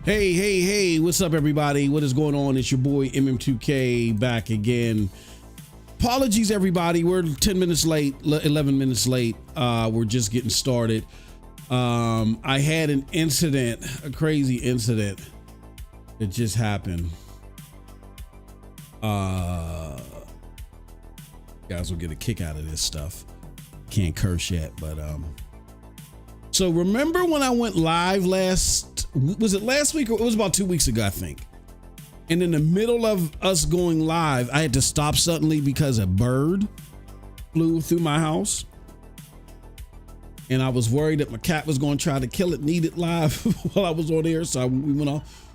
Hey, what's up, everybody? What is going on? It's your boy MM2K back again. Apologies, everybody. We're 10 minutes late, 11 minutes late. We're just getting started. I had an incident, a crazy incident that just happened. Guys will get a kick out of this stuff. Can't curse yet, but so remember when I went live was it last week or it was about 2 weeks ago, I think. And in the middle of us going live, I had to stop suddenly because a bird flew through my house. And I was worried that my cat was going to try to kill it and eat it live while I was on air. So we went off.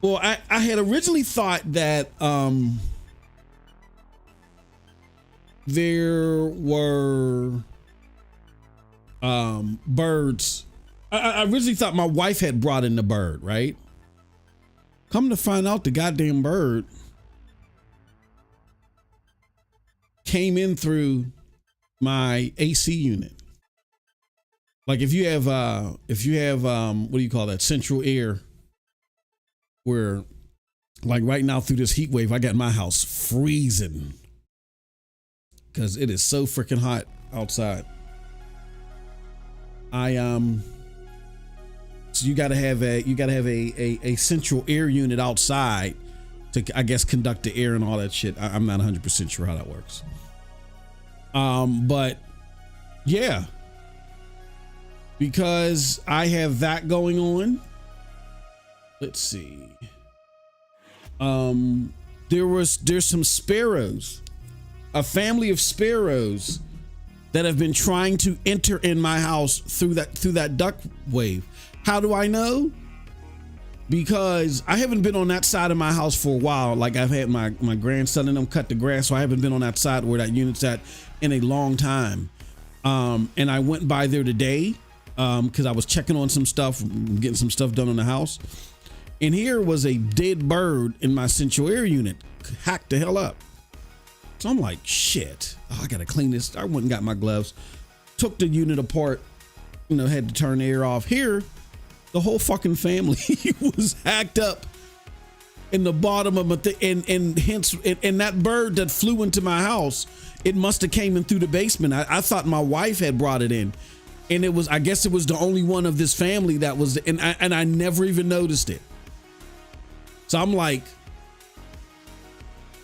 Well, I had originally thought that there were birds. I originally thought my wife had brought in the bird, right? Come to find out, the goddamn bird came in through my AC unit. Like if you have what do you call that? Central air, where like right now through this heat wave, I got my house freezing because it is so freaking hot outside. So you gotta have a central air unit outside to, I guess, conduct the air and all that shit. I'm not 100% sure how that works. But yeah, because I have that going on. Let's see. There's some sparrows, a family of sparrows that have been trying to enter in my house through that duct wave. How do I know? Because I haven't been on that side of my house for a while. Like I've had my grandson and them cut the grass, so I haven't been on that side where that unit's at in a long time. And I went by there today because I was checking on some stuff, getting some stuff done on the house. And here was a dead bird in my central air unit, hacked the hell up. So I'm like, shit, I gotta clean this. I went and got my gloves, took the unit apart, had to turn the air off. Here, the whole fucking family was hacked up in the bottom of my thing, and hence, and that bird that flew into my house, it must have came in through the basement. I thought my wife had brought it in, and I guess it was the only one of this family that was, and I never even noticed it. So I'm like,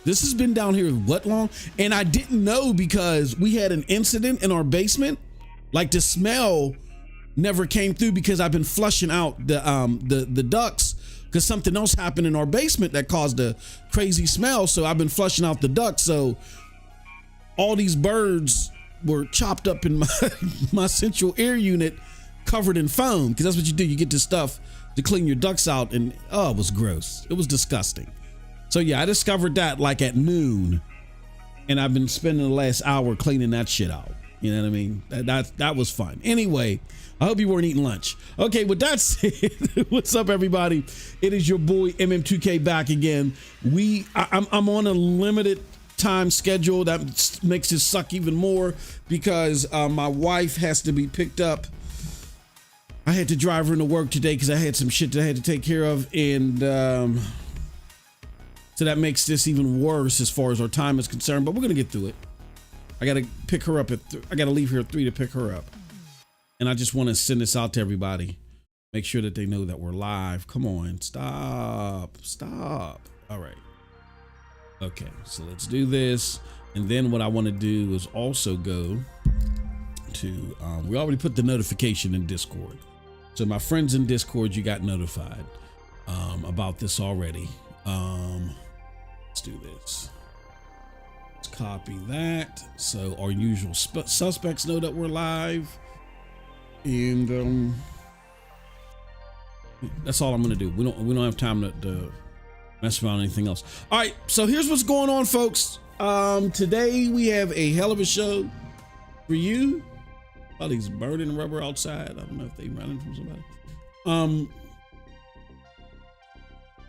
this has been down here what long? And I didn't know because we had an incident in our basement. Like the smell never came through because I've been flushing out the ducts because something else happened in our basement that caused a crazy smell. So I've been flushing out the ducts. So all these birds were chopped up in my central air unit, covered in foam, because that's what you do. You get this stuff to clean your ducts out, and oh, it was gross. It was disgusting. So yeah, I discovered that like at noon, and I've been spending the last hour cleaning that shit out. You know what I mean? That was fun. Anyway, I hope you weren't eating lunch. Okay, with that said, what's up, everybody? It is your boy MM2K back again. I'm on a limited time schedule that makes it suck even more because my wife has to be picked up. I had to drive her into work today because I had some shit that I had to take care of, and so that makes this even worse as far as our time is concerned. But we're gonna get through it. I gotta pick her up I gotta leave here at 3 to pick her up. And I just want to send this out to everybody. Make sure that they know that we're live. Come on, stop. All right. Okay, so let's do this. And then what I want to do is also go to, we already put the notification in Discord. So my friends in Discord, you got notified about this already. Let's do this. Let's copy that. So our usual suspects know that we're live. And that's all I'm gonna do. We don't have time to mess around anything else. All right, so here's what's going on, folks. Today we have a hell of a show for you. All these burning rubber outside. I don't know if they running from somebody.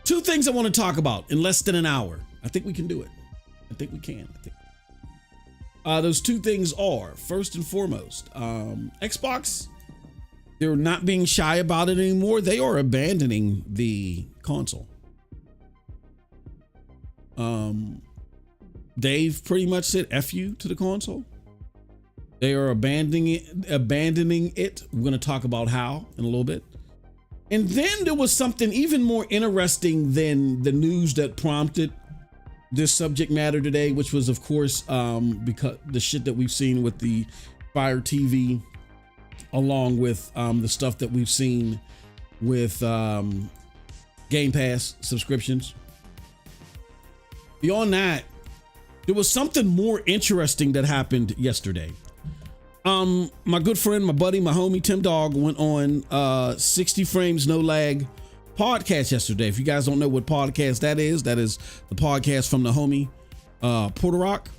Two things I want to talk about in less than an hour. I think we can do it. I think we can. Those two things are, first and foremost, Xbox They're not being shy about it anymore. They are abandoning the console. They've pretty much said F you to the console. They are abandoning it. We're going to talk about how in a little bit. And then there was something even more interesting than the news that prompted this subject matter today, which was, of course, because the shit that we've seen with the Fire TV, along with the stuff that we've seen with Game Pass subscriptions. Beyond that, there was something more interesting that happened yesterday. My good friend, my buddy, my homie TimDog went on 60 Frames No Lag podcast yesterday. If you guys don't know what podcast that is the podcast from the homie Porter Rock.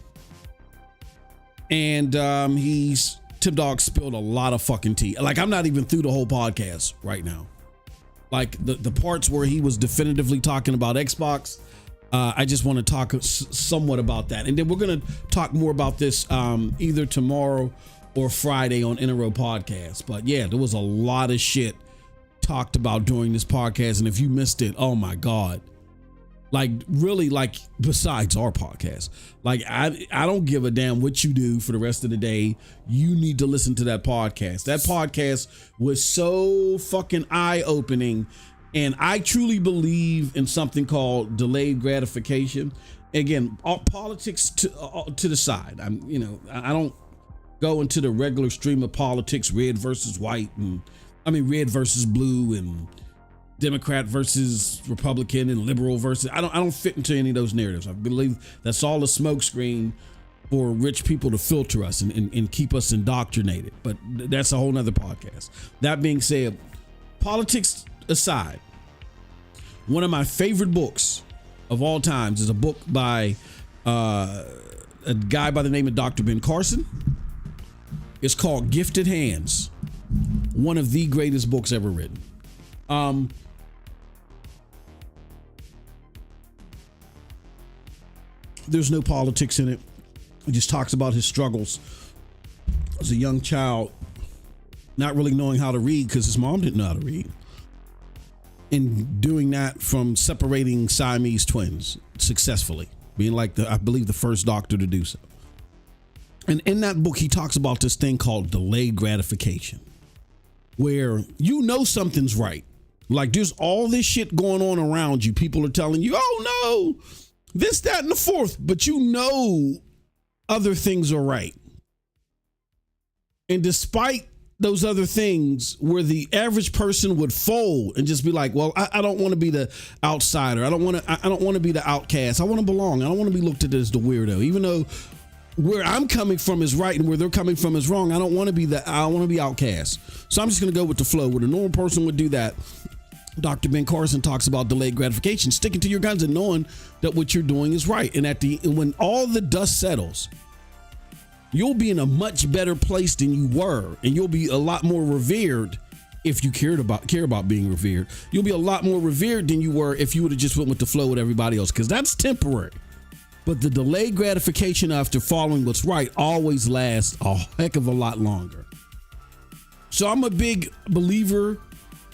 And TimDog spilled a lot of fucking tea. Like, I'm not even through the whole podcast right now. Like the parts where he was definitively talking about Xbox, I just want to talk somewhat about that. And then we're going to talk more about this either tomorrow or Friday on Row Podcast. But yeah, there was a lot of shit talked about during this podcast. And if you missed it, oh my God. Like, really, like, besides our podcast, like, I don't give a damn what you do for the rest of the day. You need to listen to that podcast. That podcast was so fucking eye-opening. And I truly believe in something called delayed gratification. Again, all politics to the side. I don't go into the regular stream of politics, red versus white, and red versus blue, and Democrat versus Republican, and liberal versus. I don't fit into any of those narratives. I believe that's all a smokescreen for rich people to filter us and keep us indoctrinated. But that's a whole nother podcast. That being said, politics aside, one of my favorite books of all times is a book by a guy by the name of Dr. Ben Carson. It's called Gifted Hands. One of the greatest books ever written. There's no politics in it. It just talks about his struggles as a young child, not really knowing how to read because his mom didn't know how to read. And doing that from separating Siamese twins successfully, being like I believe the first doctor to do so. And in that book, he talks about this thing called delayed gratification, where you know something's right. Like, there's all this shit going on around you. People are telling you, oh no, this, that, and the fourth, but you know other things are right. And despite those other things, where the average person would fold and just be like, well, I don't want to be the outsider. I don't want to be the outcast. I want to belong. I don't want to be looked at as the weirdo, even though where I'm coming from is right and where they're coming from is wrong. I want to be outcast. So I'm just going to go with the flow. Where the normal person would do that, Dr. Ben Carson talks about delayed gratification, sticking to your guns and knowing that what you're doing is right. And when all the dust settles, you'll be in a much better place than you were, and you'll be a lot more revered if you care about being revered. You'll be a lot more revered than you were if you would have just went with the flow with everybody else, because that's temporary. But the delayed gratification after following what's right always lasts a heck of a lot longer. So I'm a big believer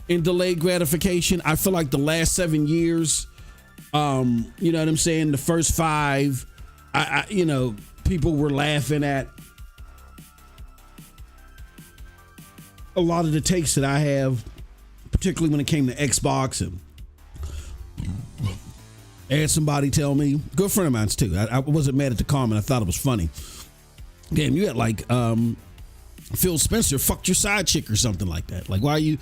in delayed gratification. I feel like the last 7 years, you know what I'm saying? The first 5, people were laughing at a lot of the takes that I have, particularly when it came to Xbox. And I had somebody tell me, good friend of mine's too. I wasn't mad at the comment. I thought it was funny. Damn, you had like Phil Spencer fucked your side chick or something like that. Like, why do you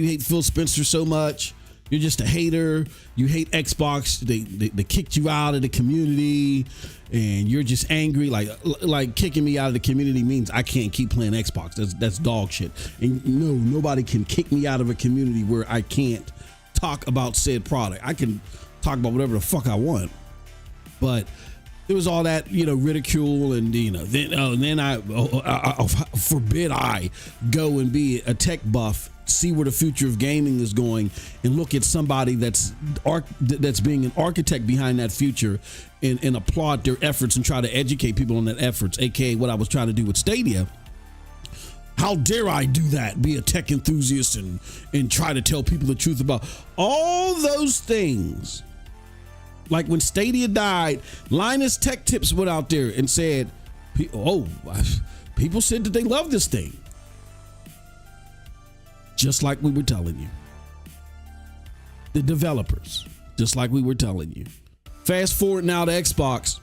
hate Phil Spencer so much? You're just a hater. You hate Xbox. They kicked you out of the community, and you're just angry. Like kicking me out of the community means I can't keep playing Xbox. That's dog shit. And no, nobody can kick me out of a community where I can't talk about said product. I can talk about whatever the fuck I want, but there was all that, ridicule, and then I forbid I go and be a tech buff, see where the future of gaming is going, and look at somebody that's being an architect behind that future, and applaud their efforts and try to educate people on that efforts, aka what I was trying to do with Stadia. How dare I do that? Be a tech enthusiast and try to tell people the truth about all those things. Like when Stadia died, Linus Tech Tips went out there and said, people said that they love this thing. Just like we were telling you. The developers, just like we were telling you. Fast forward now to Xbox.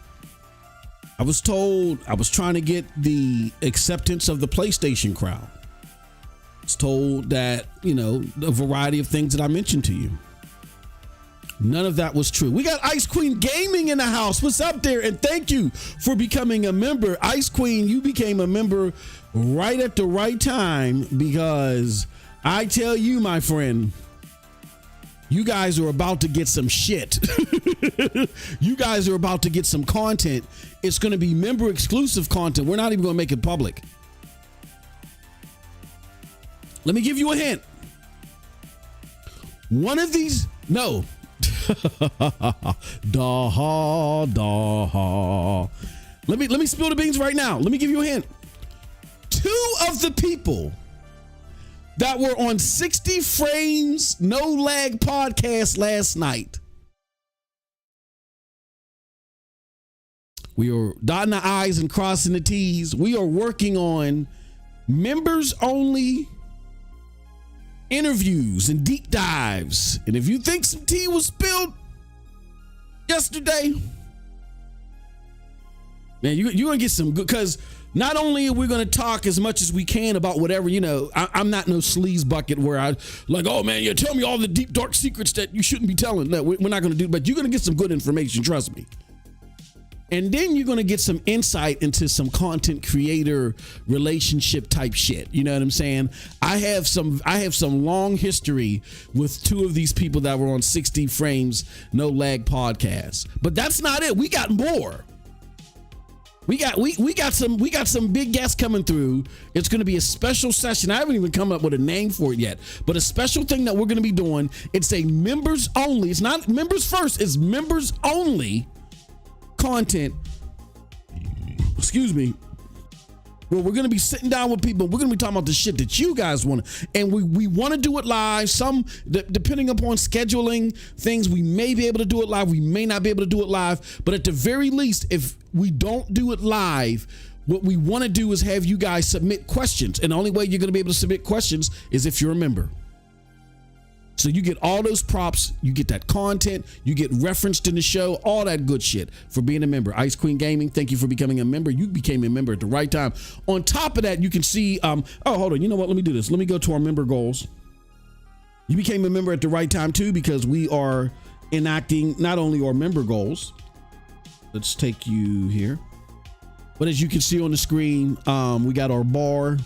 I was told I was trying to get the acceptance of the PlayStation crowd. I was told that, a variety of things that I mentioned to you. None of that was true. We got Ice Queen Gaming in the house. What's up there? And thank you for becoming a member. Ice Queen, you became a member right at the right time, because I tell you, my friend, you guys are about to get some shit. You guys are about to get some content. It's going to be member exclusive content. We're not even going to make it public. Let me give you a hint. One of these, no. Let me spill the beans right now. Let me give you a hint. Two of the people that were on 60 Frames No Lag podcast last night, we are dotting the I's and crossing the T's. We are working on members only interviews and deep dives. And if you think some tea was spilled yesterday, man, you're going to get some good, because not only are we going to talk as much as we can about whatever, I'm not no sleaze bucket where I like, oh man, you tell me all the deep, dark secrets that you shouldn't be telling. No, we're not going to do, but you're going to get some good information. Trust me. And then you're going to get some insight into some content creator relationship type shit. You know what I'm saying? I have some long history with two of these people that were on 60 Frames No Lag podcasts. But that's not it. We got more. We got some big guests coming through. It's going to be a special session. I haven't even come up with a name for it yet, but a special thing that we're going to be doing. It's a members only. It's not members first. It's members only content. Excuse me. Well, we're going to be sitting down with people. We're going to be talking about the shit that you guys want to, and we want to do it live. Some, depending upon scheduling things, we may be able to do it live. We may not be able to do it live, but at the very least, if we don't do it live, what we want to do is have you guys submit questions. And the only way you're going to be able to submit questions is if you're a member. So you get all those props, you get that content, you get referenced in the show, all that good shit for being a member. Ice Queen Gaming, thank you for becoming a member. You became a member at the right time. On top of that, you can see, oh, hold on. You know what? Let me do this. Let me go to our member goals. You became a member at the right time too, because we are enacting not only our member goals. Let's take you here. But as you can see on the screen, we got our bar.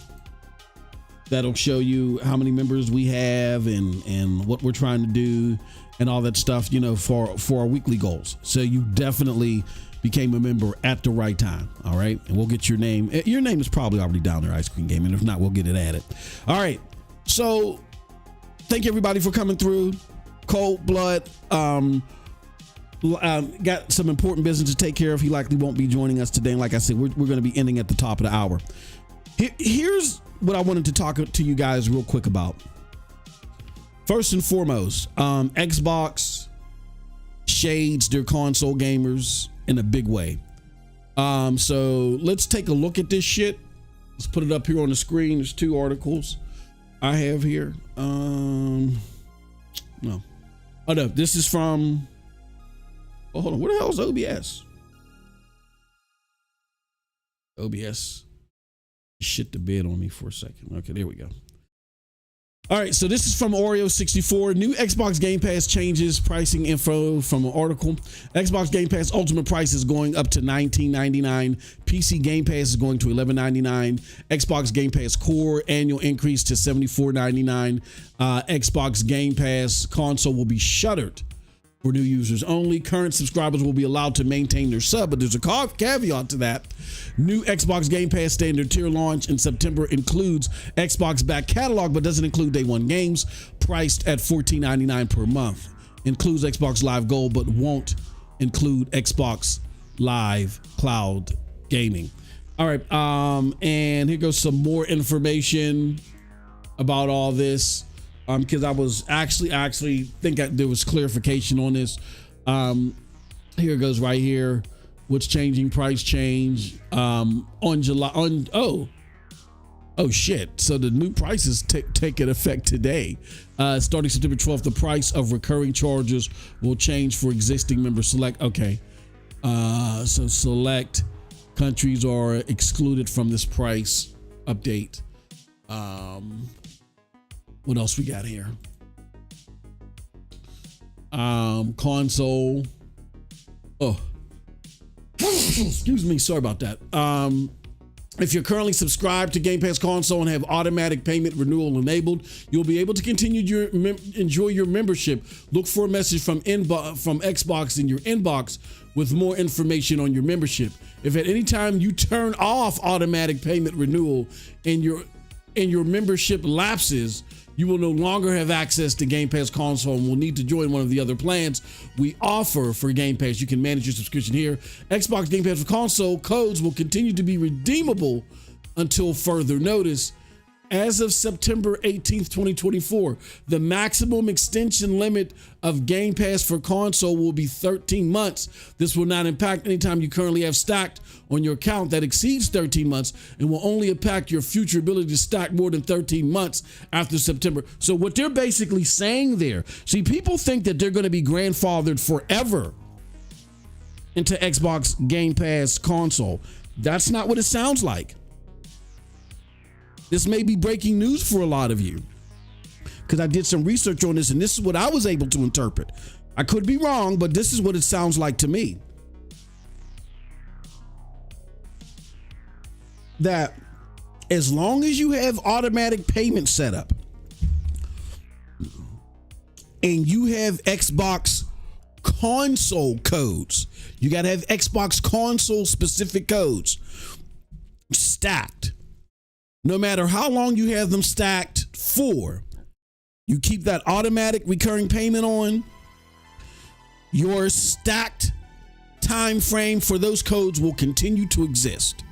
That'll show you how many members we have and what we're trying to do and all that stuff, for our weekly goals. So you definitely became a member at the right time. All right. And we'll get your name. Your name is probably already down there, Ice Cream Gaming. If not, we'll get it added. All right. So thank you everybody for coming through. Cold Blood got some important business to take care of. He likely won't be joining us today. And like I said, we're going to be ending at the top of the hour. Here's what I wanted to talk to you guys real quick about. First and foremost, Xbox shades their console gamers in a big way. So let's take a look at this shit. Let's put it up here on the screen. There's two articles I have here. No. Oh no, this is from, hold on, where the hell is OBS? OBS. Shit the bed on me for a second. Okay, there we go. All right, so this is from Oreo64. New Xbox Game Pass changes pricing info from an article. Xbox Game Pass Ultimate price is going up to $19.99. PC Game Pass is going to $11.99. Xbox Game Pass Core annual increase to $74.99. Xbox Game Pass console will be shuttered for new users only. Current subscribers will be allowed to maintain their sub, but there's a caveat to that. New Xbox Game Pass standard tier launch in September includes Xbox back catalog, but doesn't include day one games, priced at $14.99 per month. Includes Xbox Live Gold, but won't include Xbox Live Cloud Gaming. All right. And here goes some more information about all this. Because I was actually think there was clarification on this. Here it goes right here. What's changing? Price change on July oh shit. So the new prices take effect today. Starting September 12th, the price of recurring charges will change for existing members. Select. Okay. So select countries are excluded from this price update. What else we got here? Console. Oh, excuse me. Sorry about that. If you're currently subscribed to Game Pass Console and have automatic payment renewal enabled, you'll be able to continue enjoy your membership. Look for a message from Xbox in your inbox with more information on your membership. If at any time you turn off automatic payment renewal and your membership lapses, you will no longer have access to Game Pass Console and will need to join one of the other plans we offer for Game Pass. You can manage your subscription here. Xbox Game Pass for Console codes will continue to be redeemable until further notice. As of September 18th, 2024, the maximum extension limit of Game Pass for Console will be 13 months. This will not impact any time you currently have stacked on your account that exceeds 13 months and will only impact your future ability to stack more than 13 months after September. So what they're basically saying there, see, people think that they're going to be grandfathered forever into Xbox Game Pass Console. That's not what it sounds like. This may be breaking news for a lot of you because I did some research on this and this is what I was able to interpret. I could be wrong, but this is what it sounds like to me. That as long as you have automatic payment set up and you have Xbox console codes, you got to have Xbox console specific codes stacked. No matter how long you have them stacked for, you keep that automatic recurring payment on, your stacked time frame for those codes will continue to exist.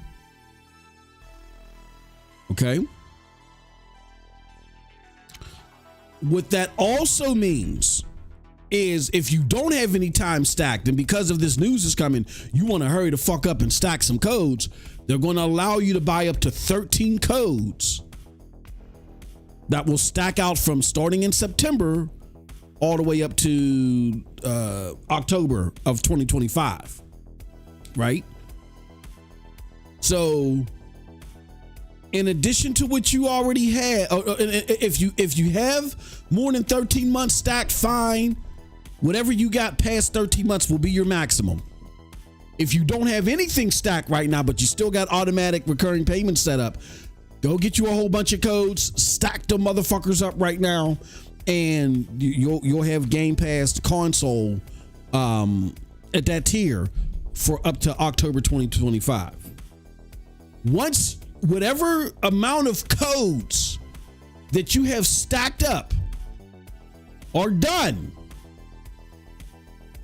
Okay? What that also means is if you don't have any time stacked and because of this news is coming, you want to hurry the fuck up and stack some codes, they're going to allow you to buy up to 13 codes that will stack out from starting in September all the way up to October of 2025, right? So in addition to what you already had, if you have more than 13 months stacked, fine. Whatever you got past 13 months will be your maximum. If you don't have anything stacked right now, but you still got automatic recurring payments set up, go get you a whole bunch of codes, stack them motherfuckers up right now, and you'll have Game Pass Console at that tier for up to October 2025. Once whatever amount of codes that you have stacked up are done,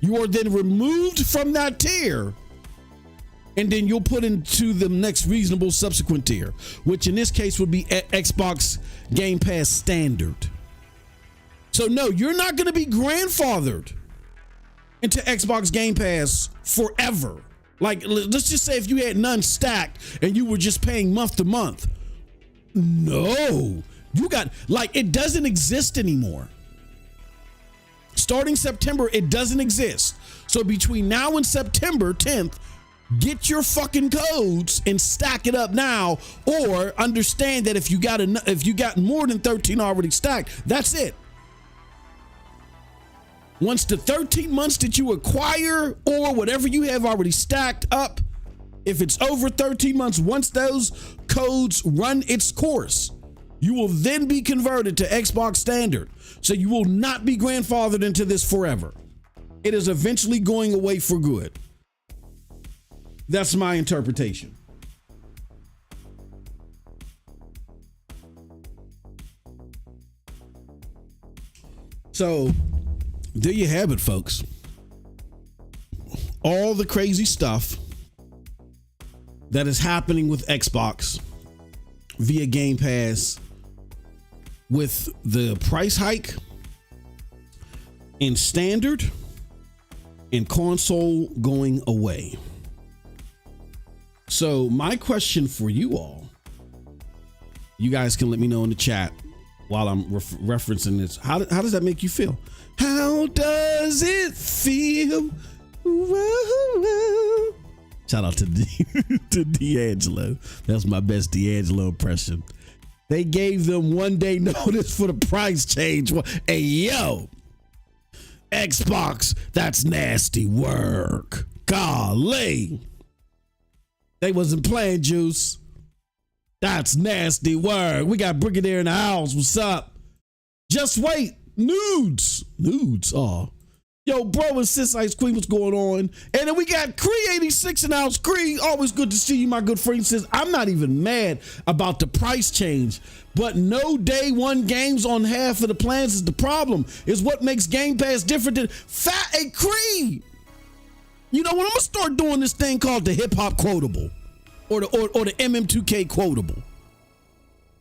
you are then removed from that tier, and then you'll put into the next reasonable subsequent tier, which in this case would be Xbox Game Pass Standard. So no, you're not going to be grandfathered into Xbox Game Pass forever. Like, let's just say if you had none stacked and you were just paying month to month. No, you got, like, it doesn't exist anymore. Starting September, it doesn't exist. So between now and September 10th, get your fucking codes and stack it up now, or understand that if you got more than 13 already stacked, that's it. Once the 13 months that you acquire or whatever you have already stacked up, if it's over 13 months, once those codes run its course, you will then be converted to Xbox Standard. So you will not be grandfathered into this forever. It is eventually going away for good. That's my interpretation. So there you have it, folks. All the crazy stuff that is happening with Xbox via Game Pass with the price hike in standard and console going away. So my question for you all, you guys can let me know in the chat while I'm referencing this. How does that make you feel? How does it feel? Whoa. Shout out to D'Angelo. That's my best D'Angelo impression. They gave them 1 day notice for the price change. Hey, yo, Xbox, that's nasty work. Golly. They wasn't playing, Juice. That's nasty work. We got Brigadier in the house. What's up? Just wait. Nudes. Oh. Yo, bro and Sis Ice Queen, what's going on? And then we got Cree 86 and house. Cree, always good to see you, my good friend. Says, I'm not even mad about the price change, but no day one games on half of the plans is the problem. Is what makes Game Pass different than Fat a Cree. You know what? I'm gonna start doing this thing called the hip hop quotable, or the MM2K quotable,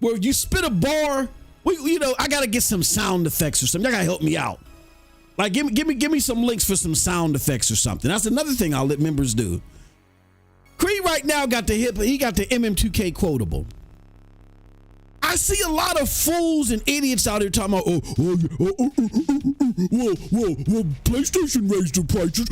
where you spit a bar. I gotta get some sound effects or something. Y'all gotta help me out. Like, give me some links for some sound effects or something. That's another thing I'll let members do. Cree right now got the MM2K quotable. I see a lot of fools and idiots out here talking about, well, PlayStation raised their prices.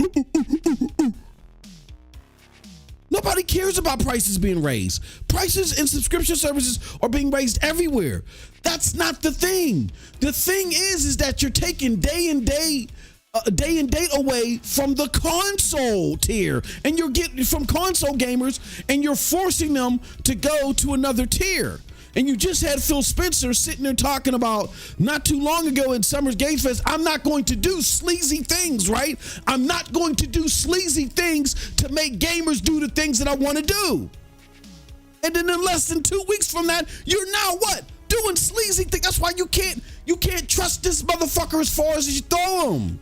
Nobody cares about prices being raised. Prices in subscription services are being raised everywhere. That's not the thing. The thing is that you're taking day and date away from the console tier, and you're getting from console gamers, and you're forcing them to go to another tier. And you just had Phil Spencer sitting there talking about not too long ago in Summer's Games Fest, I'm not going to do sleazy things, right? I'm not going to do sleazy things to make gamers do the things that I want to do. And then in less than 2 weeks from that, you're now what? Doing sleazy things. That's why you can't trust this motherfucker as far as you throw him.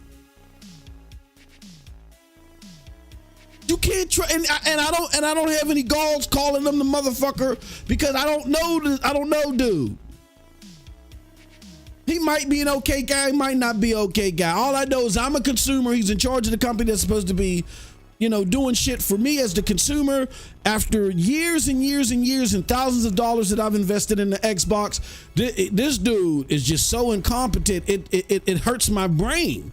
You can't try, and I don't have any galls calling them the motherfucker because I don't know, dude. He might be an okay guy, he might not be an okay guy. All I know is I'm a consumer. He's in charge of the company that's supposed to be, doing shit for me as the consumer. After years and years and years and thousands of dollars that I've invested in the Xbox, this dude is just so incompetent. It hurts my brain.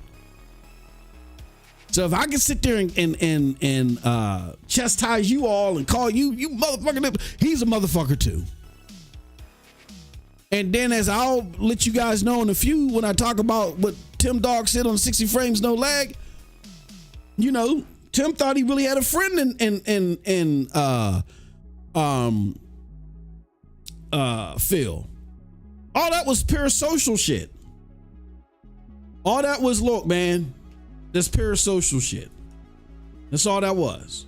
So if I can sit there and chastise you all and call you motherfucker, he's a motherfucker too. And then as I'll let you guys know in a few, when I talk about what TimDog said on 60 Frames No Lag, Tim thought he really had a friend in Phil. All that was parasocial shit. All that was, look, man, that's parasocial shit. That's all that was.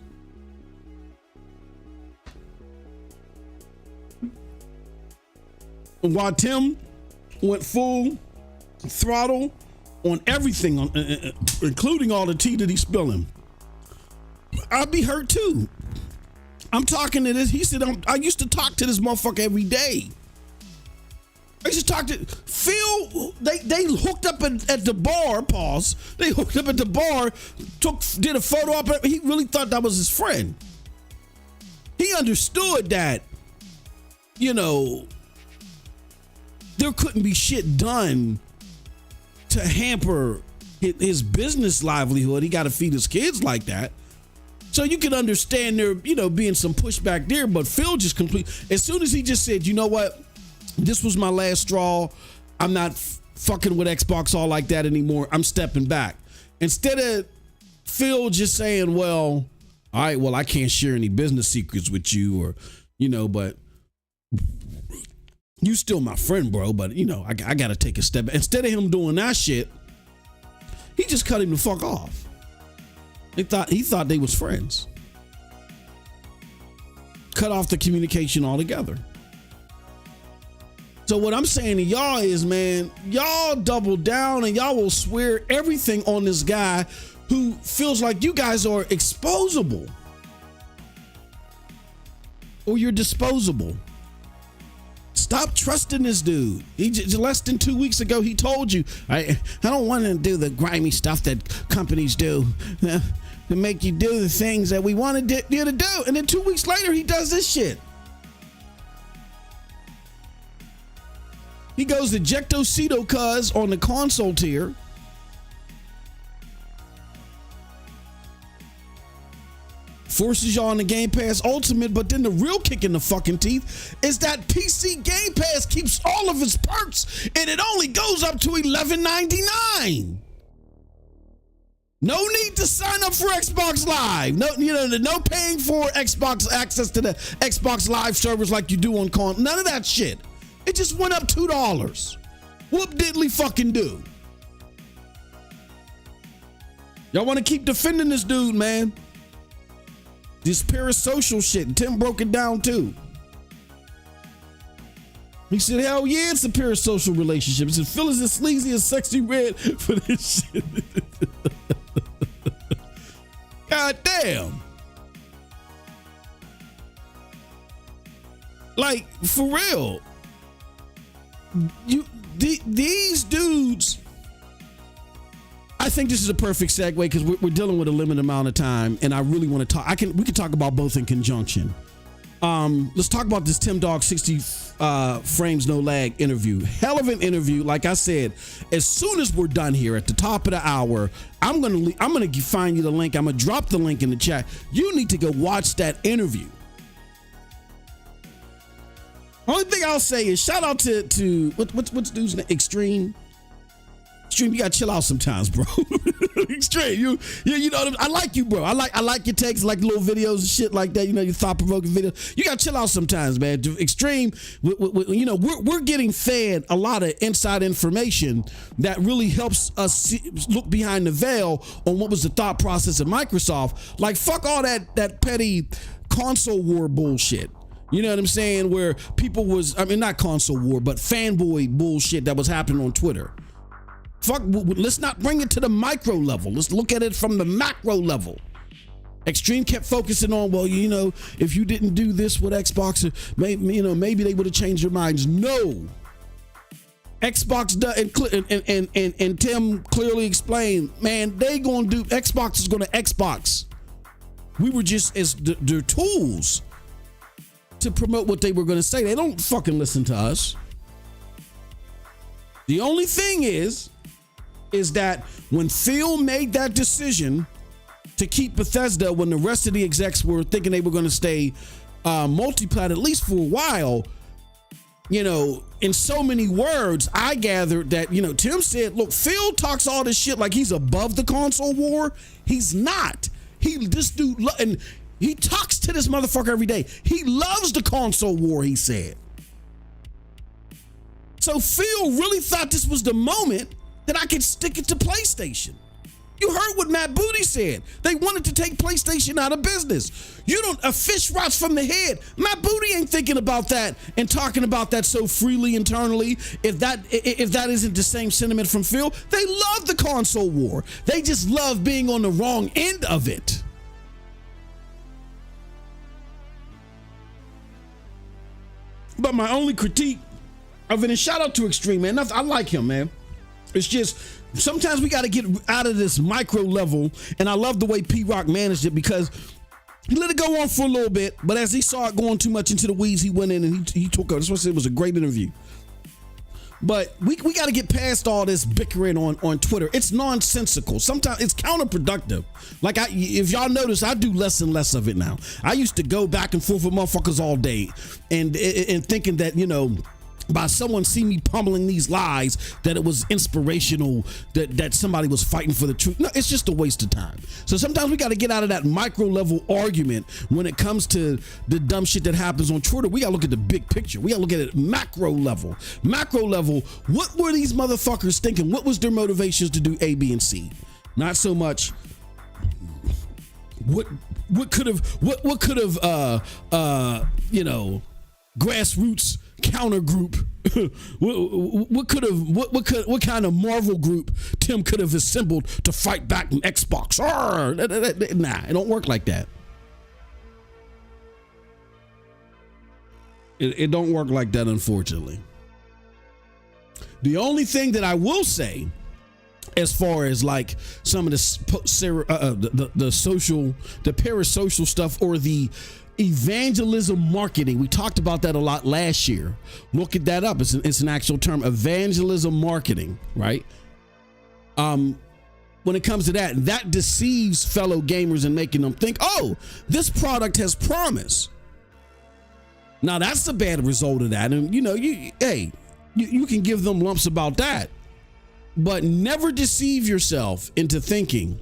And while Tim went full throttle on everything, including all the tea that he's spilling, I'd be hurt too. I'm talking to this. He said, I used to talk to this motherfucker every day. I used to talk to Phil. They hooked up at the bar. Pause. They hooked up at the bar. Did a photo op. He really thought that was his friend. He understood that, there couldn't be shit done to hamper his business livelihood. He got to feed his kids like that. So you can understand there, being some pushback there. But Phil just as soon as he just said, you know what? This was my last straw. I'm not fucking with Xbox all like that anymore. I'm stepping back. Instead of Phil just saying, well, all right, well, I can't share any business secrets with you or, but you still my friend, bro. But, I got to take a step back. Instead of him doing that shit, he just cut him the fuck off. He thought they was friends. Cut off the communication altogether. So what I'm saying to y'all is, man, y'all double down and y'all will swear everything on this guy who feels like you guys are exposable. or you're disposable. Stop trusting this dude. He just less than 2 weeks ago, he told you, I don't want to do the grimy stuff that companies do to make you do the things that we wanted you to do. And then 2 weeks later, he does this shit. He goes to Jectocito cuz on the console tier. Forces y'all on the Game Pass Ultimate, but then the real kick in the fucking teeth is that PC Game Pass keeps all of its perks and it only goes up to $11.99. No need to sign up for Xbox Live. No paying for Xbox access to the Xbox Live servers like you do on none of that shit. It just went up $2. Whoop diddly fucking do. Y'all want to keep defending this dude, man. This parasocial shit. Tim broke it down too. He said, hell yeah, it's a parasocial relationship. He said, Phil is as sleazy as Sexy Red for this shit. God damn. Like, for real. These dudes, I think this is a perfect segue because we're dealing with a limited amount of time, and I really want to talk. We can talk about both in conjunction. Let's talk about this TimDog 60 frames no lag interview. Hell of an interview. Like I said, as soon as we're done here at the top of the hour, I'm gonna find you the link. I'm gonna drop the link in the chat. You need to go watch that interview. Only thing I'll say is shout out to what's dude's name? Extreme, you gotta chill out sometimes, bro. Extreme, you know, I like you, bro. I like your takes, like little videos and shit like that. You know, your thought-provoking videos. You gotta chill out sometimes, man. Extreme, you know, we're getting fed a lot of inside information that really helps us look behind the veil on what was the thought process of Microsoft. Like, fuck all that petty console war bullshit. You know what I'm saying? Where people not console war, but fanboy bullshit that was happening on Twitter. Fuck, let's not bring it to the micro level. Let's look at it from the macro level. Extreme kept focusing on, well, you know, if you didn't do this with Xbox, maybe they would have changed their minds. No. Xbox does, and Tim clearly explained, man, Xbox is going to Xbox. We were just as their tools to promote what they were going to say. They don't fucking listen to us. The only thing is that when Phil made that decision to keep Bethesda, when the rest of the execs were thinking they were going to stay multi-plat at least for a while, you know, in so many words, I gathered that, you know, Tim said, look, Phil talks all this shit like he's above the console war. He's not. This dude, and he talks to this motherfucker every day. He loves the console war, he said. So Phil really thought this was the moment that I could stick it to PlayStation. You heard what Matt Booty said. They wanted to take PlayStation out of business. A fish rots from the head. Matt Booty ain't thinking about that and talking about that so freely internally. If that isn't the same sentiment from Phil, they love the console war. They just love being on the wrong end of it. But my only critique of it, and shout out to Extreme, man. I like him, man. It's just sometimes we got to get out of this micro level, and I love the way P-Rock managed it because he let it go on for a little bit, but as he saw it going too much into the weeds, he went in and he took over. That's why I said it was a great interview. But we got to get past all this bickering on Twitter. It's nonsensical. Sometimes it's counterproductive. Like if y'all notice, I do less and less of it now. I used to go back and forth with motherfuckers all day and thinking that, you know, by someone see me pummeling these lies that it was inspirational, that somebody was fighting for the truth. No, it's just a waste of time. So sometimes we got to get out of that micro level argument when it comes to the dumb shit that happens on Twitter. We got to look at the big picture. We got to look at it macro level. Macro level, what were these motherfuckers thinking? What was their motivations to do A, B, and C? Not so much what could have you know, grassroots counter group. what kind of Marvel group Tim could have assembled to fight back in Xbox? Nah, it don't work like that. It don't work like that, unfortunately. The only thing that I will say, as far as like some of the social, the parasocial stuff or the evangelism marketing, we talked about that a lot last year. Look at that up. It's an actual term, evangelism marketing, right? When it comes to that deceives fellow gamers and making them think, oh, this product has promise. Now that's a bad result of that. And you can give them lumps about that, but never deceive yourself into thinking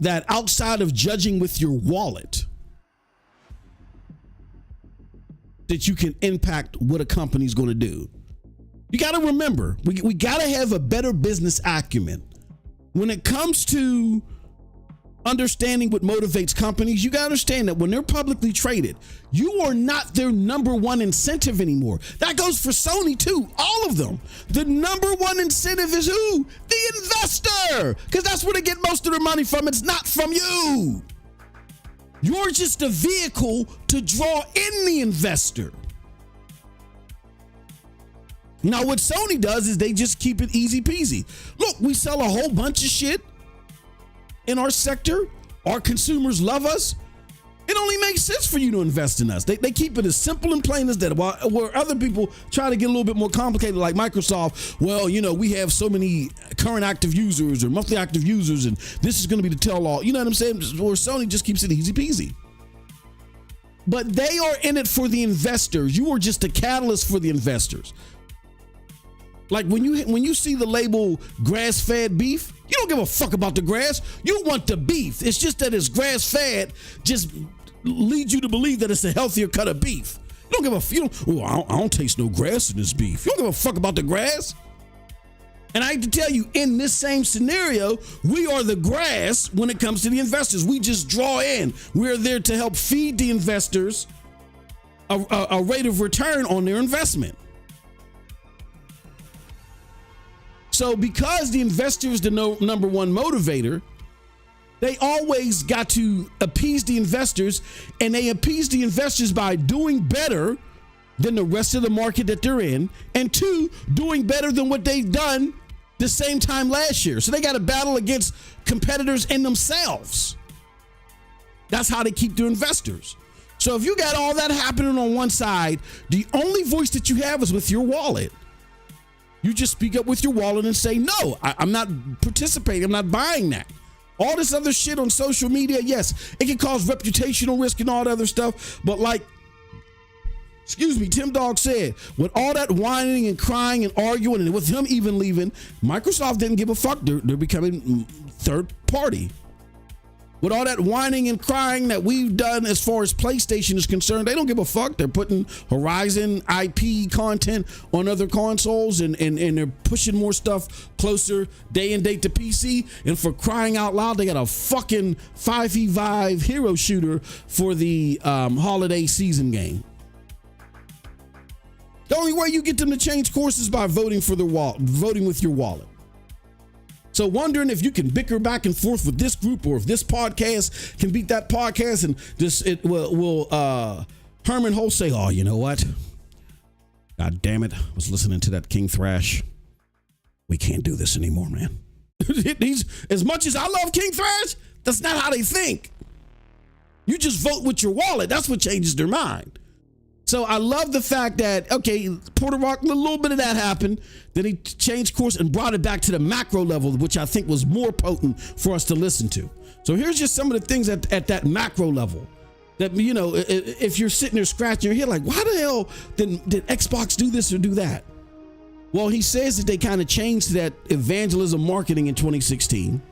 that outside of judging with your wallet, that you can impact what a company's going to do. You got to remember, we got to have a better business acumen. When it comes to understanding what motivates companies, you got to understand that when they're publicly traded, you are not their number one incentive anymore. That goes for Sony too, all of them. The number one incentive is who? The investor, because that's where they get most of their money from. It's not from you. You're just a vehicle to draw in the investor. Now, what Sony does is they just keep it easy peasy. Look, we sell a whole bunch of shit in our sector. Our consumers love us. It only makes sense for you to invest in us. They keep it as simple and plain as that. Where other people try to get a little bit more complicated, like Microsoft, well, we have so many current active users or monthly active users, and this is going to be the tell-all. You know what I'm saying? Where Sony just keeps it easy peasy. But they are in it for the investors. You are just a catalyst for the investors. Like when you see the label grass-fed beef, you don't give a fuck about the grass. You want the beef. It's just that it's grass-fed just leads you to believe that it's a healthier cut of beef. You don't give a I don't taste no grass in this beef. You don't give a fuck about the grass. And I have to tell you, in this same scenario, we are the grass when it comes to the investors. We just draw in. We're there to help feed the investors a rate of return on their investment. So because the investor is the number one motivator, they always got to appease the investors, and they appease the investors by doing better than the rest of the market that they're in, and two, doing better than what they've done the same time last year. So they got to battle against competitors in themselves. That's how they keep their investors. So if you got all that happening on one side, the only voice that you have is with your wallet. You just speak up with your wallet and say, no, I'm not participating. I'm not buying that. All this other shit on social media, yes, it can cause reputational risk and all that other stuff. But like, TimDog said, with all that whining and crying and arguing, and with him even leaving, Microsoft didn't give a fuck. They're becoming third party. With all that whining and crying that we've done as far as PlayStation is concerned, they don't give a fuck. They're putting Horizon IP content on other consoles, and they're pushing more stuff closer day and date to PC. And for crying out loud, they got a fucking 5v5 hero shooter for the holiday season game. The only way you get them to change course is by voting with your wallet. So wondering if you can bicker back and forth with this group, or if this podcast can beat that podcast, and Herman Holt say, oh, you know what? God damn it. I was listening to that King Thrash. We can't do this anymore, man. As much as I love King Thrash, that's not how they think. You just vote with your wallet. That's what changes their mind. So I love the fact that, okay, Puerto Rock, a little bit of that happened. Then he changed course and brought it back to the macro level, which I think was more potent for us to listen to. So here's just some of the things at that macro level that, if you're sitting there scratching your head like, why the hell did Xbox do this or do that? Well, he says that they kind of changed that evangelism marketing in 2016.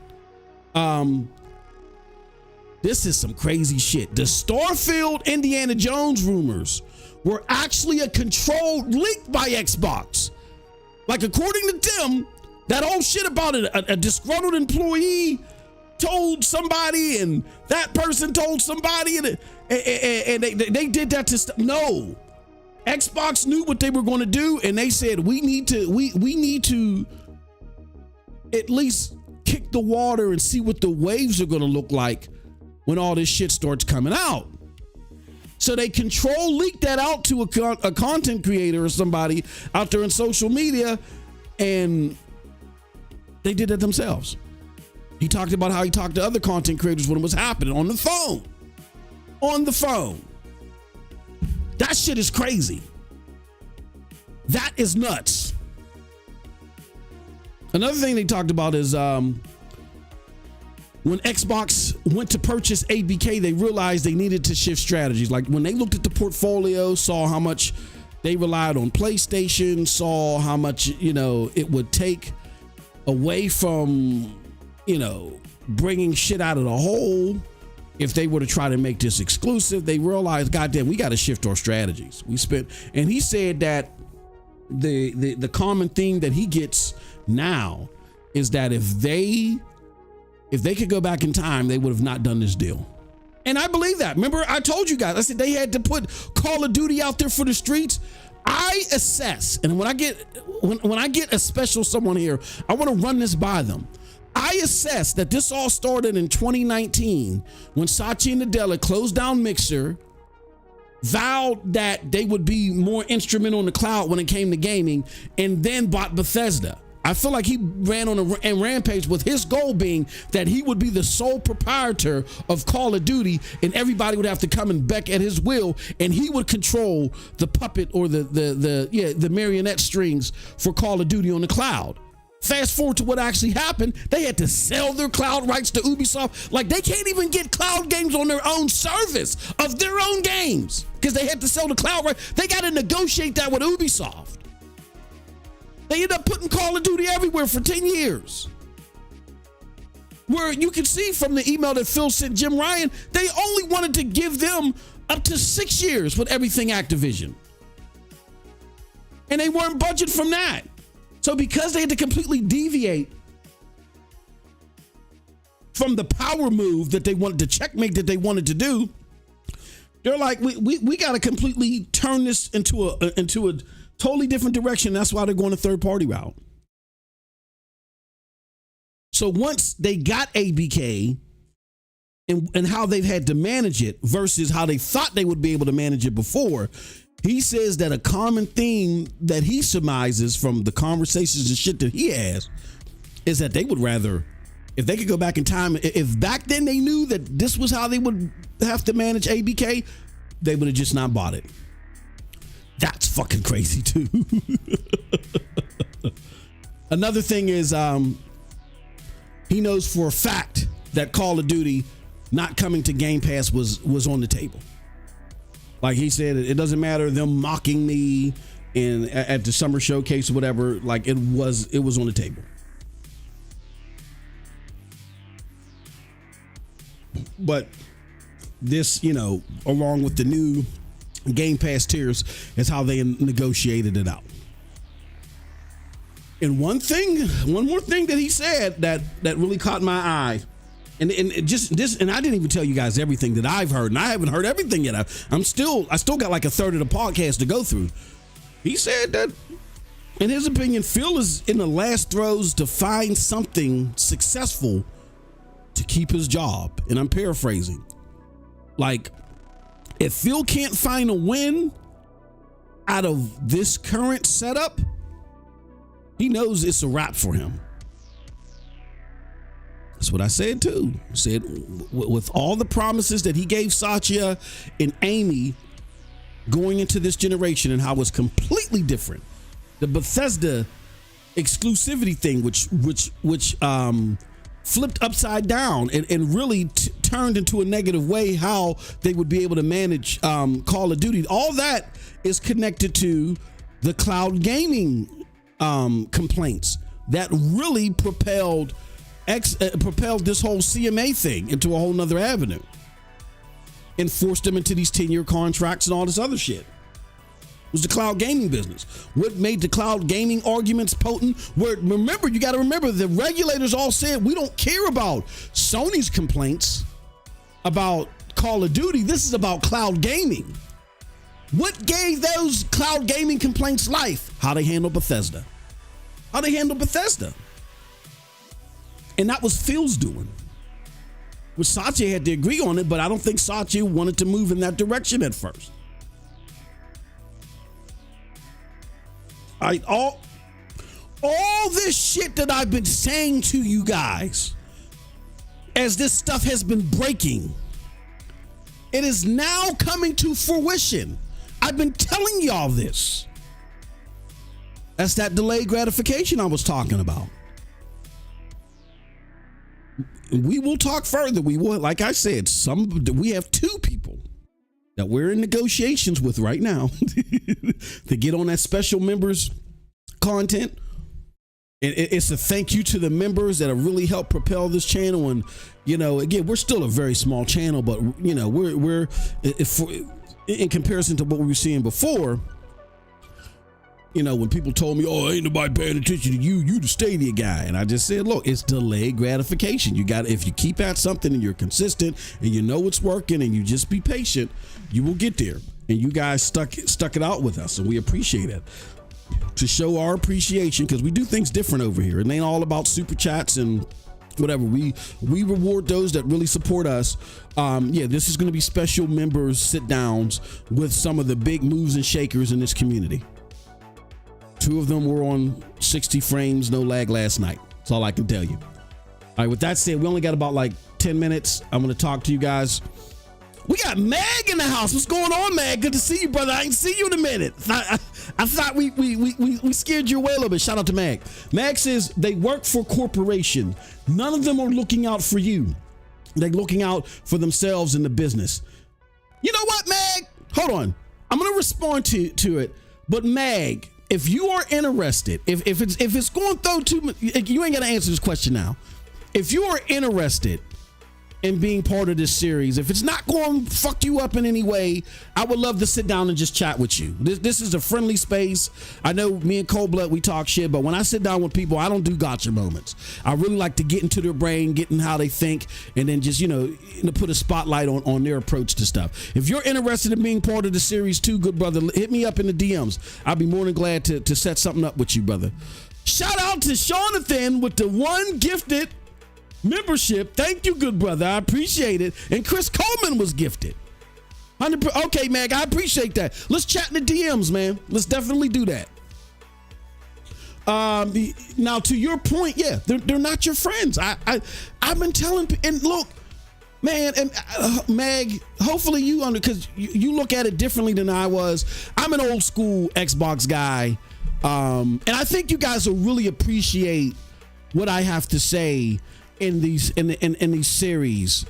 This is some crazy shit. The Starfield Indiana Jones rumors were actually a controlled leak by Xbox. Like, according to Tim, that whole shit about a disgruntled employee told somebody, and that person told somebody, and they did that to no. Xbox knew what they were going to do, and they said we need to at least kick the water and see what the waves are going to look like when all this shit starts coming out. So they control leaked that out to a content creator or somebody out there in social media, and they did it themselves. He talked about how he talked to other content creators when it was happening on the phone. On the phone. That shit is crazy. That is nuts. Another thing they talked about is when Xbox went to purchase ABK, they realized they needed to shift strategies. Like when they looked at the portfolio, saw how much they relied on PlayStation, saw how much, it would take away from, bringing shit out of the hole. If they were to try to make this exclusive, they realized, goddamn, we got to shift our strategies. And he said that the common theme that he gets now is that if they could go back in time, they would have not done this deal. And I believe that. Remember, I told you guys, I said they had to put Call of Duty out there for the streets. I assess, and when I get a special someone here, I want to run this by them. I assess that this all started in 2019 when Satya Nadella closed down Mixer, vowed that they would be more instrumental in the cloud when it came to gaming, and then bought Bethesda. I feel like he ran on a rampage with his goal being that he would be the sole proprietor of Call of Duty, and everybody would have to come and beck at his will, and he would control the puppet or the marionette strings for Call of Duty on the cloud. Fast forward to what actually happened. They had to sell their cloud rights to Ubisoft. Like, they can't even get cloud games on their own service of their own games because they had to sell the cloud rights. They got to negotiate that with Ubisoft. They ended up putting Call of Duty everywhere for 10 years. Where you can see from the email that Phil sent Jim Ryan, they only wanted to give them up to 6 years with everything Activision. And they weren't budgeted from that. So because they had to completely deviate from the power move that they wanted, the checkmate that they wanted to do, they're like, we got to completely turn this into a totally different direction. That's why they're going a third party route. So once they got ABK and how they've had to manage it versus how they thought they would be able to manage it before, he says that a common theme that he surmises from the conversations and shit that he has is that they would rather, if they could go back in time, if back then they knew that this was how they would have to manage ABK, they would have just not bought it. That's fucking crazy too. Another thing is he knows for a fact that Call of Duty not coming to Game Pass was on the table. Like he said, it doesn't matter them mocking me at the summer showcase or whatever. Like it was on the table. But this, along with the new Game Pass tiers, is how they negotiated it out. And one more thing that he said that really caught my eye. And just this, and I didn't even tell you guys everything that I've heard, and I haven't heard everything yet. I still got like a third of the podcast to go through. He said that, in his opinion, Phil is in the last throes to find something successful to keep his job. And I'm paraphrasing. Like, if Phil can't find a win out of this current setup, he knows it's a wrap for him. That's what I said too. I said with all the promises that he gave Satya and Amy going into this generation and how it's completely different. The Bethesda exclusivity thing, which flipped upside down and really turned into a negative way how they would be able to manage Call of Duty. All that is connected to the cloud gaming complaints that really propelled this whole CMA thing into a whole nother avenue and forced them into these 10-year contracts and all this other shit. It was the cloud gaming business. What made the cloud gaming arguments potent? Remember, you got to remember, the regulators all said, we don't care about Sony's complaints about Call of Duty. This is about cloud gaming. What gave those cloud gaming complaints life? How they handle Bethesda. And that was Phil's doing. Well, Satya had to agree on it, but I don't think Satya wanted to move in that direction at first. All this shit that I've been saying to you guys as this stuff has been breaking, it is now coming to fruition. I've been telling y'all this. That's that delayed gratification I was talking about. We will talk further. We will, like I said, we have 2 people that we're in negotiations with right now to get on that special members content. It's a thank you to the members that have really helped propel this channel. And, again, we're still a very small channel, but, we're in comparison to what we were seeing before. When people told me, oh, ain't nobody paying attention to you the Stadia guy. And I just said, look, it's delayed gratification. If you keep at something and you're consistent and you know it's working and you just be patient, you will get there. And you guys stuck it out with us, and we appreciate it. To show our appreciation, because we do things different over here. It ain't all about super chats and whatever. We reward those that really support us. This is going to be special members sit downs with some of the big moves and shakers in this community. 2 of them were on 60 frames, no lag last night. That's all I can tell you. All right, with that said, we only got about 10 minutes. I'm going to talk to you guys. We got Mag in the house. What's going on, Mag? Good to see you, brother. I ain't see you in a minute. I thought we scared you away a little bit. Shout out to Mag. Mag says they work for corporation. None of them are looking out for you. They're looking out for themselves in the business. You know what, Mag? Hold on. I'm going to respond to it. But Mag, if you are interested, if it's going through too much, you ain't got to answer this question now. If you are interested in being part of this series, if it's not going to fuck you up in any way, I would love to sit down and just chat with you. This is a friendly space. I know me and Cold Blood, we talk shit, but when I sit down with people, I don't do gotcha moments. I really like to get into their brain, get in how they think, and then just, put a spotlight on their approach to stuff. If you're interested in being part of the series too, good brother, hit me up in the DMs. I'll be more than glad to set something up with you, brother. Shout out to Jonathan with the 1 gifted membership. Thank you, good brother. I appreciate it. And Chris Coleman was gifted. 100%. Okay, Mag, I appreciate that. Let's chat in the DMs, man. Let's definitely do that. Now, to your point, yeah, they're not your friends. I've been telling, and look, man, and Mag, hopefully you because you look at it differently than I was. I'm an old school Xbox guy, and I think you guys will really appreciate what I have to say in these series,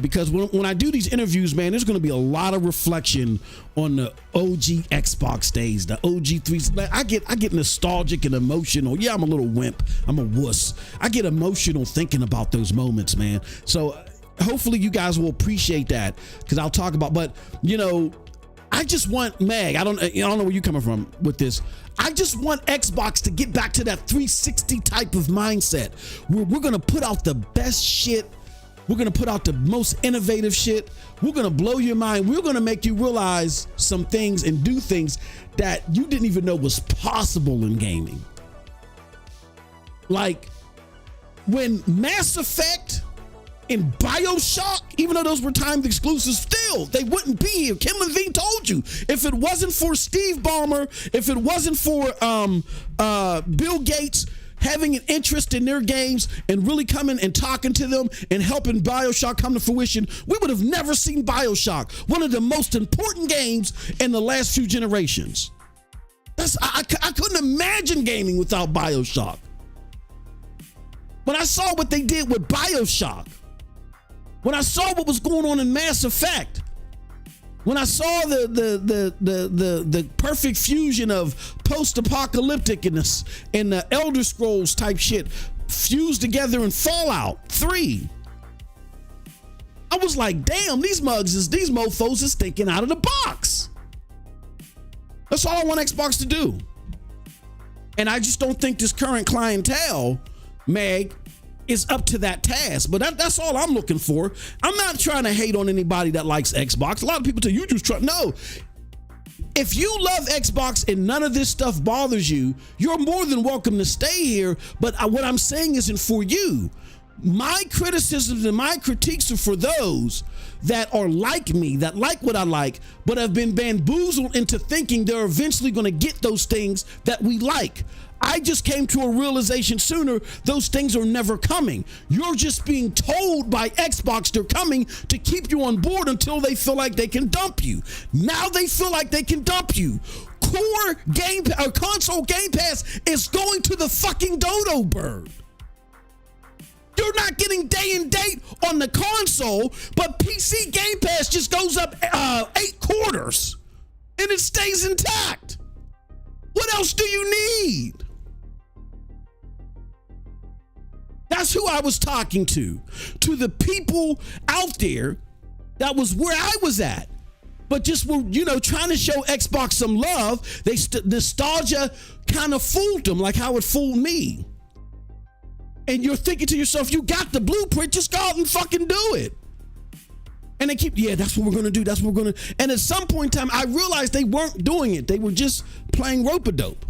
because when I do these interviews, man, there's going to be a lot of reflection on the OG Xbox days, the OG 3. I get nostalgic and emotional. Yeah, I'm a little wimp. I'm a wuss. I get emotional thinking about those moments, man. So hopefully you guys will appreciate that, because I'll talk about. But I just want Mag. I don't know where you're coming from with this. I just want Xbox to get back to that 360 type of mindset where we're going to put out the best shit. We're going to put out the most innovative shit. We're going to blow your mind. We're going to make you realize some things and do things that you didn't even know was possible in gaming. Like when Mass Effect and BioShock, even though those were timed exclusives, still, they wouldn't be here. Kim Levine told you, if it wasn't for Steve Ballmer, if it wasn't for Bill Gates having an interest in their games and really coming and talking to them and helping BioShock come to fruition, we would have never seen BioShock, one of the most important games in the last few generations. I couldn't imagine gaming without BioShock. When I saw what they did with BioShock, when I saw what was going on in Mass Effect, when I saw the perfect fusion of post-apocalyptic and the Elder Scrolls type shit fused together in Fallout 3, I was like, damn, these mofos is thinking out of the box. That's all I want Xbox to do. And I just don't think this current clientele, Meg, is up to that task. But that's all I'm looking for. I'm not trying to hate on anybody that likes Xbox. A lot of people tell you just try. No. If you love Xbox and none of this stuff bothers you, you're more than welcome to stay here. But what I'm saying isn't for you. My criticisms and my critiques are for those that are like me, that like what I like, but have been bamboozled into thinking they're eventually going to get those things that we like. I just came to a realization sooner, those things are never coming. You're just being told by Xbox they're coming to keep you on board until they feel like they can dump you. Now they feel like they can dump you. Core game or console Game Pass is going to the fucking dodo bird. You're not getting day and date on the console, but PC Game Pass just goes up 8 quarters and it stays intact. What else do you need? That's who I was talking to the people out there. That was where I was at, but just were, trying to show Xbox some love. Nostalgia kind of fooled them, like how it fooled me. And you're thinking to yourself, you got the blueprint, just go out and fucking do it. And they keep, that's what we're going to do. That's what we're going to. And at some point in time, I realized they weren't doing it. They were just playing rope-a-dope.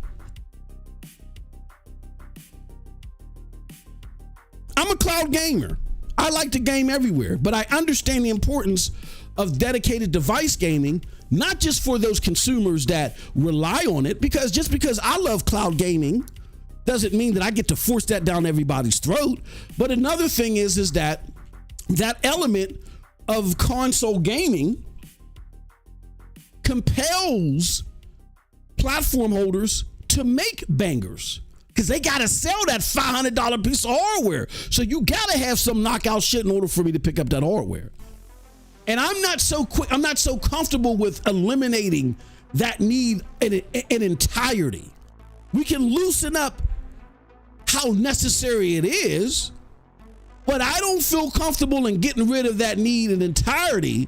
I'm a cloud gamer. I like to game everywhere, but I understand the importance of dedicated device gaming, not just for those consumers that rely on it, because just because I love cloud gaming doesn't mean that I get to force that down everybody's throat. But another thing is that element of console gaming compels platform holders to make bangers, because they got to sell that $500 piece of hardware. So you got to have some knockout shit in order for me to pick up that hardware. And I'm not so comfortable with eliminating that need in entirety. We can loosen up how necessary it is, but I don't feel comfortable in getting rid of that need in entirety,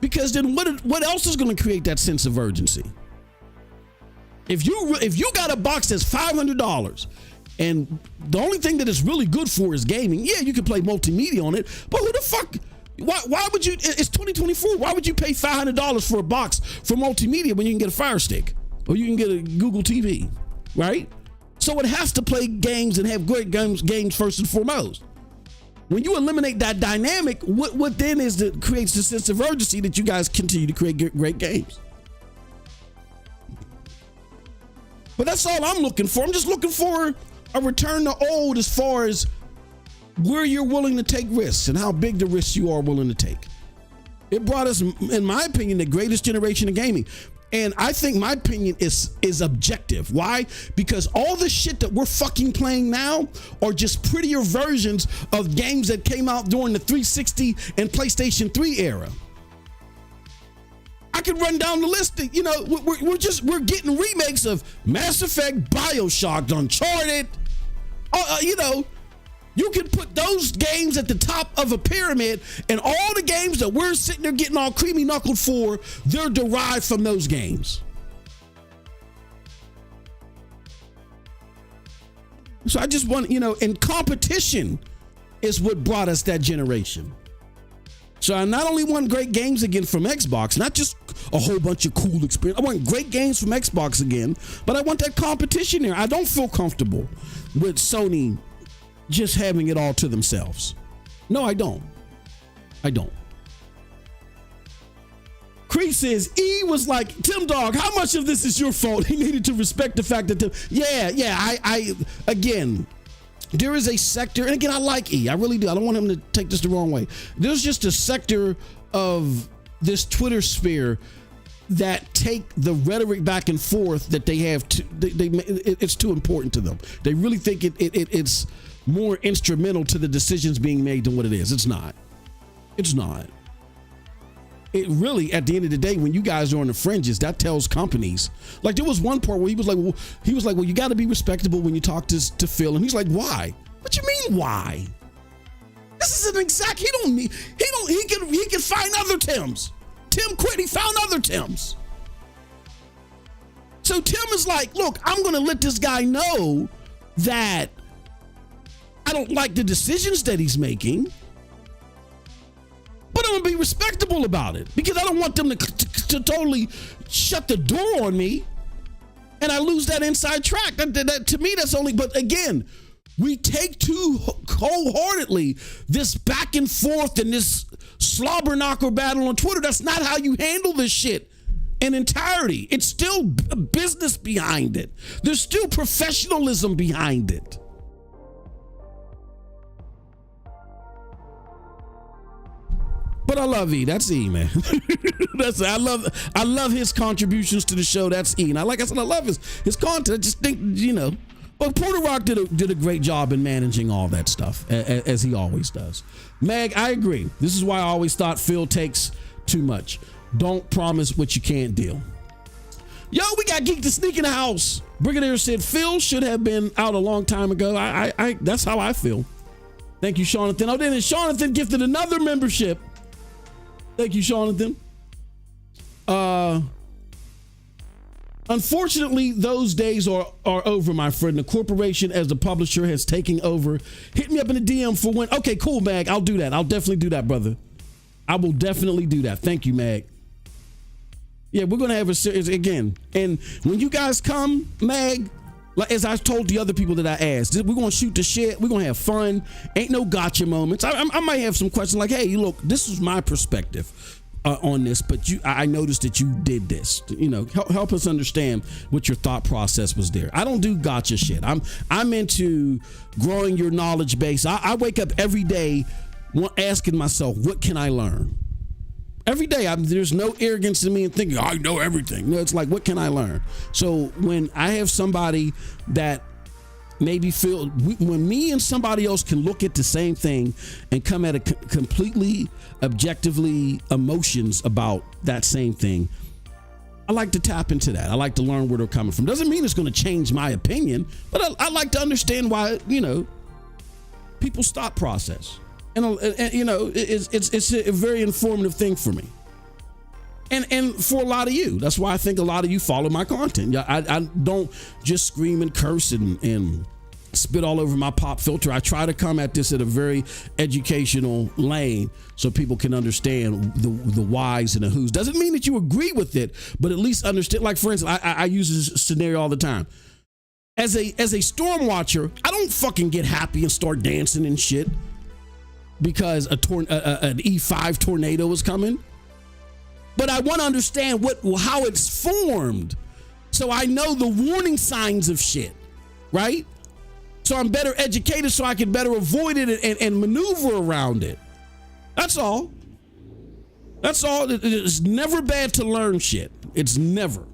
because then what else is going to create that sense of urgency? If you got a box that's $500 and the only thing that it's really good for is gaming, you can play multimedia on it, but who the fuck? Why would you? It's 2024. Why would you pay $500 for a box for multimedia when you can get a Fire Stick or you can get a Google TV, right? So it has to play games and have great games first and foremost. When you eliminate that dynamic, what then is that creates the sense of urgency that you guys continue to create great games? But that's all I'm looking for. I'm just looking for a return to old as far as where you're willing to take risks and how big the risks you are willing to take. It brought us, in my opinion, the greatest generation of gaming. And I think my opinion is objective. Why? Because all the shit that we're fucking playing now are just prettier versions of games that came out during the 360 and PlayStation 3 era. I could run down the list. We're getting remakes of Mass Effect, BioShock, Uncharted. You can put those games at the top of a pyramid, and all the games that we're sitting there getting all creamy knuckled for, they're derived from those games. So I just want, and competition is what brought us that generation. So I not only want great games again from Xbox, not just a whole bunch of cool experience. I want great games from Xbox again, but I want that competition there. I don't feel comfortable with Sony just having it all to themselves. No, I don't. Cree says, E was like, TimDog, how much of this is your fault? He needed to respect the fact that, I again, there is a sector, and again, I like E. I really do. I don't want him to take this the wrong way. There's just a sector of this Twitter sphere that take the rhetoric back and forth that they have. It's too important to them. They really think it's more instrumental to the decisions being made than what it is. It's not. It really, at the end of the day, when you guys are on the fringes, that tells companies. Like, there was one part where he was like, well, you got to be respectable when you talk to Phil. And he's like, why? What you mean, why? This is an exact, he can find other Tims. Tim quit, he found other Tims. So Tim is like, look, I'm going to let this guy know that I don't like the decisions that he's making, but I'm gonna be respectable about it, because I don't want them to totally shut the door on me and I lose that inside track. That to me, that's only, but again, we take too wholeheartedly this back and forth and this slobber knocker battle on Twitter. That's not how you handle this shit in entirety. It's still business behind it. There's still professionalism behind it. But I love E. That's E, man. I love his contributions to the show. That's E. And like I said, I love his content. I just think, but Porter Rock did a great job in managing all that stuff, as he always does. Meg, I agree. This is why I always thought Phil takes too much. Don't promise what you can't deal. Yo, we got Geek to Sneak in the house. Brigadier said Phil should have been out a long time ago. I that's how I feel. Thank you, Jonathan. Oh, then Jonathan gifted another membership. Thank you, Jonathan. Unfortunately, those days are over, my friend. The corporation as the publisher has taken over. Hit me up in the DM for when. Okay, cool, Mag. I'll do that. I'll definitely do that, brother. I will definitely do that. Thank you, Mag. Yeah, we're going to have a series again. And when you guys come, Mag, like as I told the other people that I asked, we're going to shoot the shit. We're going to have fun. Ain't no gotcha moments. I might have some questions like, hey, look, this is my perspective on this, but I noticed that you did this. Help us understand what your thought process was there. I don't do gotcha shit. I'm into growing your knowledge base. I wake up every day asking myself, what can I learn? Every day, there's no arrogance in me and thinking, I know everything. No, it's like, what can I learn? So when I have somebody that maybe when me and somebody else can look at the same thing and come at it completely objectively emotions about that same thing, I like to tap into that. I like to learn where they're coming from. Doesn't mean it's going to change my opinion, but I like to understand why, people's thought process. And it's a very informative thing for me. And for a lot of you, that's why I think a lot of you follow my content. I don't just scream and curse and spit all over my pop filter. I try to come at this at a very educational lane so people can understand the whys and the whos. Doesn't mean that you agree with it, but at least understand. Like, for instance, I use this scenario all the time. As a storm watcher, I don't fucking get happy and start dancing and shit because an E5 tornado is coming. But I want to understand how it's formed, so I know the warning signs of shit, right? So I'm better educated, so I can better avoid it and maneuver around it. That's all. That's all. It's never bad to learn shit. It's never.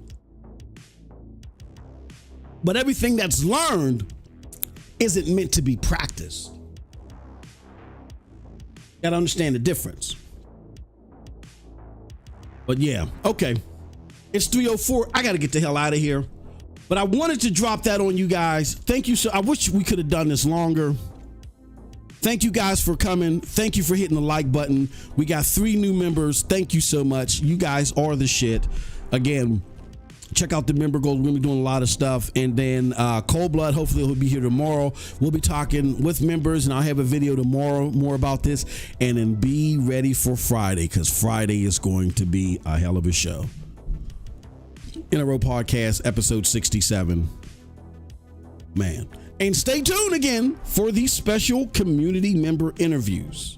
But everything that's learned isn't meant to be practiced. Got to understand the difference. But yeah, okay. It's 3:04. I got to get the hell out of here. But I wanted to drop that on you guys. Thank you. So I wish we could have done this longer. Thank you guys for coming. Thank you for hitting the like button. We got 3 new members. Thank you so much. You guys are the shit. Again, check out the member goals. We're going to be doing a lot of stuff. And then Cold Blood, hopefully he'll be here tomorrow. We'll be talking with members, and I'll have a video tomorrow more about this. And then be ready for Friday, because Friday is going to be a hell of a show. In a Row Podcast, episode 67. Man. And stay tuned again for these special community member interviews.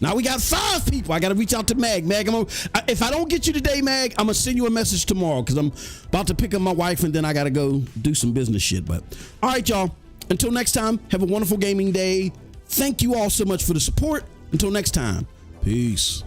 Now we got 5 people. I got to reach out to Mag. Mag, if I don't get you today, Mag, I'm going to send you a message tomorrow, because I'm about to pick up my wife and then I got to go do some business shit. But all right, y'all. Until next time, have a wonderful gaming day. Thank you all so much for the support. Until next time, peace.